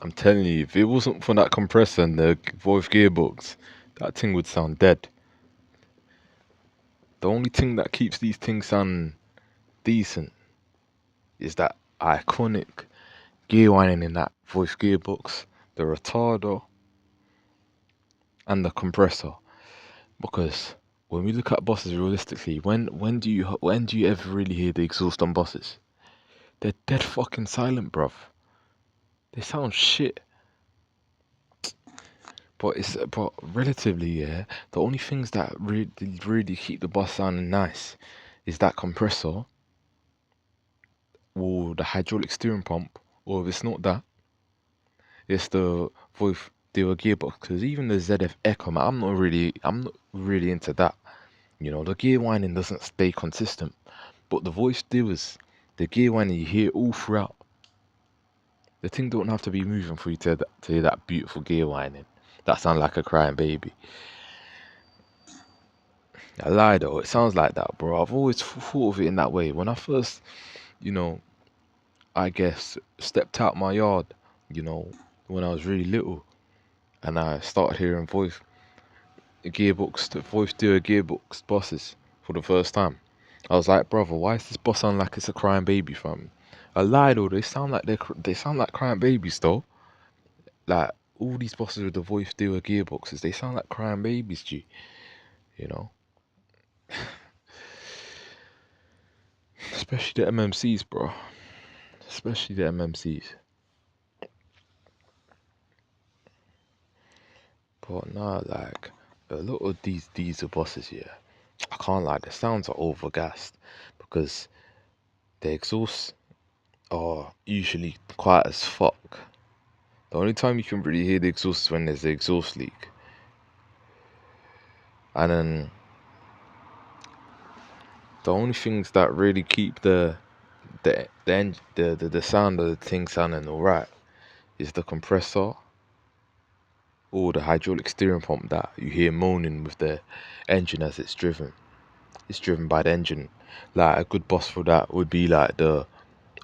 I'm telling you, if it wasn't for that compressor and the Voith gearbox, that thing would sound dead. The only thing that keeps these things sounding decent is that iconic gear winding in that Voith gearbox, the retarder, and the compressor. Because when we look at bosses realistically, when do you ever really hear the exhaust on bosses? They're dead fucking silent, bruv. They sound shit. But relatively, yeah, the only things that really keep the boss sounding nice is that compressor or the hydraulic steering pump, or if it's not that, it's the Voith dual gearbox. Because even the ZF Echo, man, I'm not really into that. You know, the gear winding doesn't stay consistent, but the voice does. The gear winding you hear all throughout. The thing don't have to be moving for you to hear that beautiful gear winding. That sounds like a crying baby. I lie though, it sounds like that, bro. I've always thought of it in that way. When I first, you know, I guess stepped out my yard, you know, when I was really little, and I started hearing voice do a gearbox bosses for the first time. I was like, brother, why is this boss sound like it's a crying baby from? I lied, though. They sound like crying babies though. Like all these bosses with the voice do a gearboxes, they sound like crying babies, G. You know, especially the MMCs, bro. Especially the MMCs. But nah, like a lot of these diesel bosses here, I can't lie, the sounds are overgassed because the exhausts are usually quiet as fuck. The only time you can really hear the exhaust is when there's the exhaust leak. And then the only things that really keep the sound of the thing sounding alright is the compressor or the hydraulic steering pump that you hear moaning with the engine as it's driven. It's driven by the engine. Like a good boss for that would be like the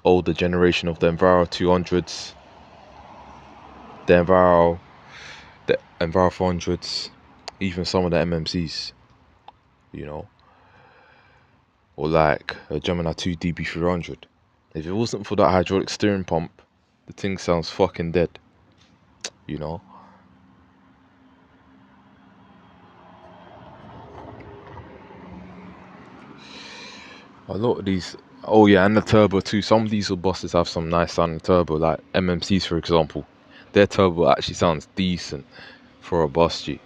older generation of the Enviro 200s, the Enviro 400s, even some of the MMCs, you know, or like a Gemini 2 DB300. If it wasn't for that hydraulic steering pump, the thing sounds fucking dead, you know. A lot of these, oh yeah, and the turbo too. Some diesel bosses have some nice sounding turbo, like MMCs for example. Their turbo actually sounds decent for a boss G.